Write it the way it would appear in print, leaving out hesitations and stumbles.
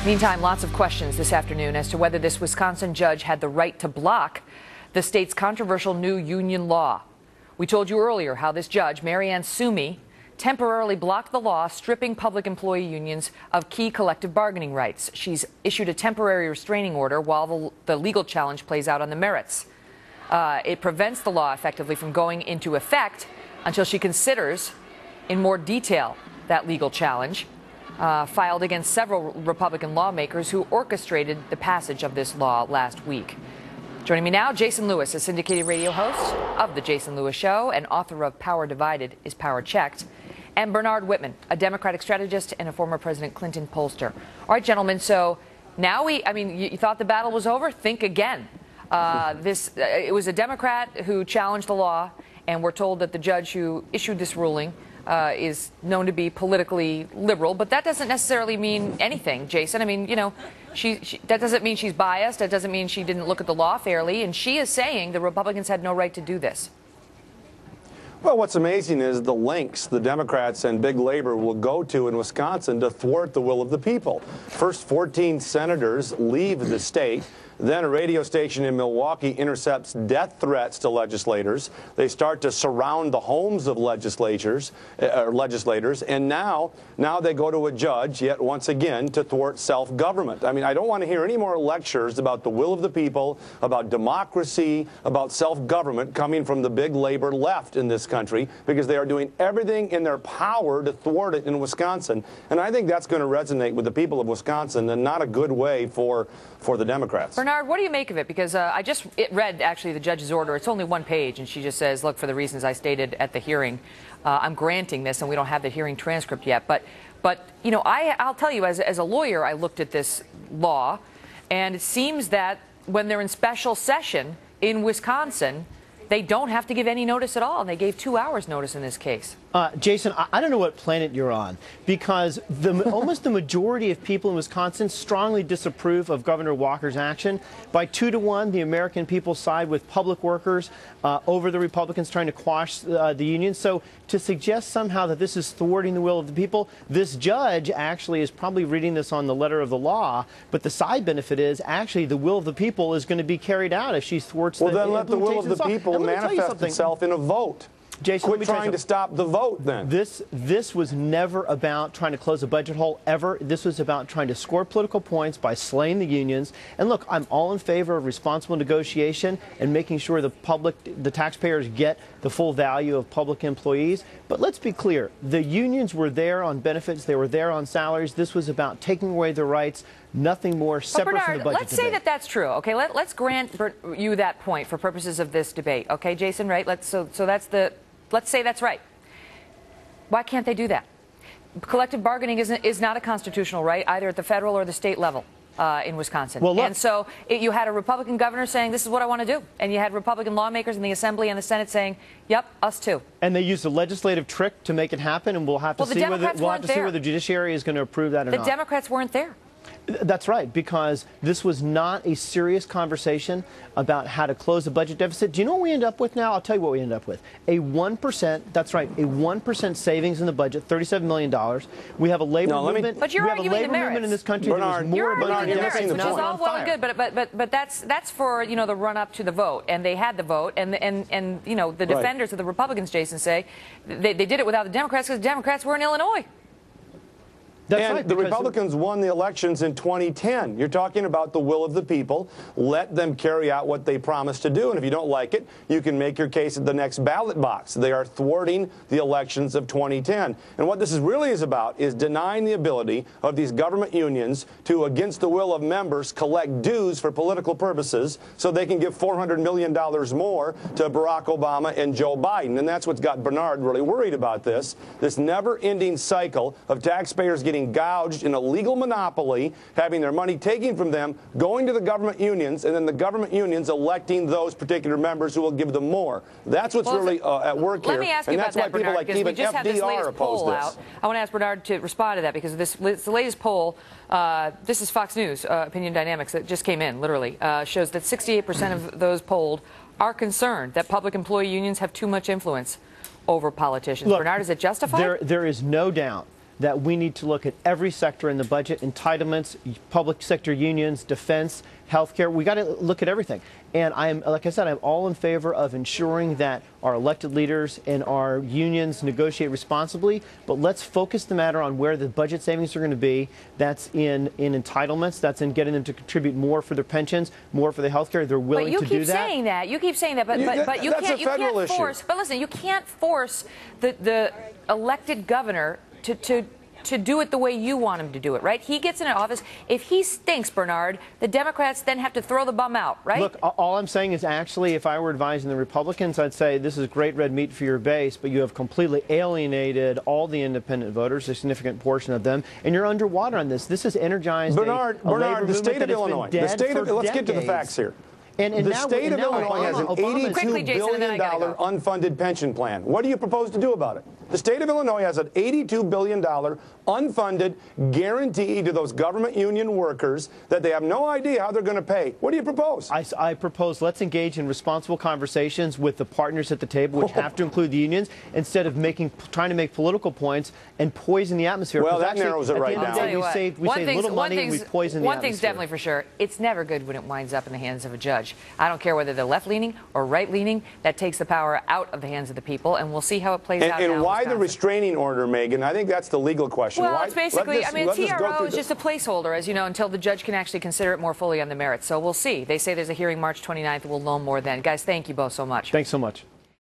Meantime, lots of questions this afternoon as to whether this Wisconsin judge had the right to block the state's controversial new union law. We told you earlier how this judge, Maryann Sumi, temporarily blocked the law stripping public employee unions of key collective bargaining rights. She's issued a temporary restraining order while the legal challenge plays out on the merits. It prevents the law effectively from going into effect until she considers in more detail that legal challenge filed against several Republican lawmakers who orchestrated the passage of this law last week. Joining me now, Jason Lewis, a syndicated radio host of The Jason Lewis Show and author of Power Divided is Power Checked, and Bernard Whitman, a Democratic strategist and a former President Clinton pollster. All right, gentlemen, so now you thought the battle was over? Think again. It was a Democrat who challenged the law, and we're told that the judge who issued this ruling is known to be politically liberal, but that doesn't necessarily mean anything, Jason. I mean, you know, that doesn't mean she's biased. That doesn't mean she didn't look at the law fairly, and she is saying the Republicans had no right to do this. Well, what's amazing is the lengths the Democrats and big labor will go to in Wisconsin to thwart the will of the people. First, 14 senators leave the state. Then a radio station in Milwaukee intercepts death threats to legislators. They start to surround the homes of legislators, and now they go to a judge yet once again to thwart self-government. I mean, I don't want to hear any more lectures about the will of the people, about democracy, about self-government coming from the big labor left in this country, because they are doing everything in their power to thwart it in Wisconsin. And I think that's going to resonate with the people of Wisconsin, and not a good way for the Democrats. Bernard, what do you make of it? Because I just read, actually, the judge's order. It's only one page, and she just says, look, for the reasons I stated at the hearing, I'm granting this, and we don't have the hearing transcript yet. But you know, I'll tell you, as a lawyer, I looked at this law, and it seems that when they're in special session in Wisconsin, they don't have to give any notice at all, and they gave 2 hours notice in this case. Jason, I don't know what planet you're on, because almost the majority of people in Wisconsin strongly disapprove of Governor Walker's action. By 2-1, the American people side with public workers over the Republicans trying to quash the union. So to suggest somehow that this is thwarting the will of the people, this judge actually is probably reading this on the letter of the law, but the side benefit is actually the will of the people is going to be carried out if she thwarts well, then let the will of the people manifest itself in a vote. Jason, quit trying to stop the vote, then. This was never about trying to close a budget hole, ever. This was about trying to score political points by slaying the unions. And look, I'm all in favor of responsible negotiation and making sure the public, the taxpayers, get the full value of public employees. But let's be clear. The unions were there on benefits. They were there on salaries. This was about taking away their rights. Nothing more separate Bernard, from the budget let's say that that's true. Okay, let's grant you that point for purposes of this debate. Okay, Jason, right? Let's say that's right. Why can't they do that? Collective bargaining is not a constitutional right, either at the federal or the state level in Wisconsin. Well, look, and so you had a Republican governor saying, this is what I want to do. And you had Republican lawmakers in the Assembly and the Senate saying, yep, us too. And they used a legislative trick to make it happen, and we'll have to see whether the judiciary is going to approve that or not. The Democrats weren't there. That's right, because this was not a serious conversation about how to close the budget deficit. Do you know what we end up with now? I'll tell you what we end up with. A 1%, that's right, a 1% savings in the budget, $37 million. We have a labor movement. But you're arguing the merits. In this country. Bernard, you're arguing the merits, which is all well and good, but that's for, you know, the run-up to the vote. And they had the vote, and you know, the defenders of the Republicans, Jason, say they did it without the Democrats because the Democrats were in Illinois. And the Republicans won the elections in 2010. You're talking about the will of the people. Let them carry out what they promised to do. And if you don't like it, you can make your case at the next ballot box. They are thwarting the elections of 2010. And what this really is about is denying the ability of these government unions to, against the will of members, collect dues for political purposes so they can give $400 million more to Barack Obama and Joe Biden. And that's what's got Bernard really worried about this never-ending cycle of taxpayers getting gouged in a legal monopoly, having their money taken from them, going to the government unions, and then the government unions electing those particular members who will give them more. That's what's really at work here. Let me ask you about that, Bernard, because we just had this latest poll out. I want to ask Bernard to respond to that, because the latest poll, this is Fox News, Opinion Dynamics, that just came in, literally, shows that 68% of those polled are concerned that public employee unions have too much influence over politicians. Look, Bernard, is it justified? There is no doubt that we need to look at every sector in the budget, entitlements, public sector unions, defense, healthcare. We got to look at everything. And like I said, I'm all in favor of ensuring that our elected leaders and our unions negotiate responsibly, but let's focus the matter on where the budget savings are going to be. That's in entitlements. That's in getting them to contribute more for their pensions, more for the healthcare. They're willing to do that. But you keep saying that. You keep saying that, but you can't force. But listen, you can't force the elected governor to do it the way you want him to do it, right? He gets in an office. If he stinks, Bernard, the Democrats then have to throw the bum out, right? Look, all I'm saying is actually, if I were advising the Republicans, I'd say this is great red meat for your base, but you have completely alienated all the independent voters, a significant portion of them, and you're underwater on this. This has energized Bernard, the state of Illinois. Let's get to the facts here. The state of Illinois has an $82 billion unfunded pension plan. What do you propose to do about it? The state of Illinois has an $82 billion unfunded guarantee to those government union workers that they have no idea how they're going to pay. What do you propose? I propose let's engage in responsible conversations with the partners at the table, which have to include the unions, instead of trying to make political points and poison the atmosphere. Well, that narrows it right down. We save little money and we poison the atmosphere. One thing's definitely for sure. It's never good when it winds up in the hands of a judge. I don't care whether they're left-leaning or right-leaning. That takes the power out of the hands of the people, and we'll see how it plays out. And why the restraining order, Megan? I think that's the legal question. Well, it's basically, I mean, TRO is just a placeholder, as you know, until the judge can actually consider it more fully on the merits. So we'll see. They say there's a hearing March 29th. We'll know more then. Guys, thank you both so much. Thanks so much.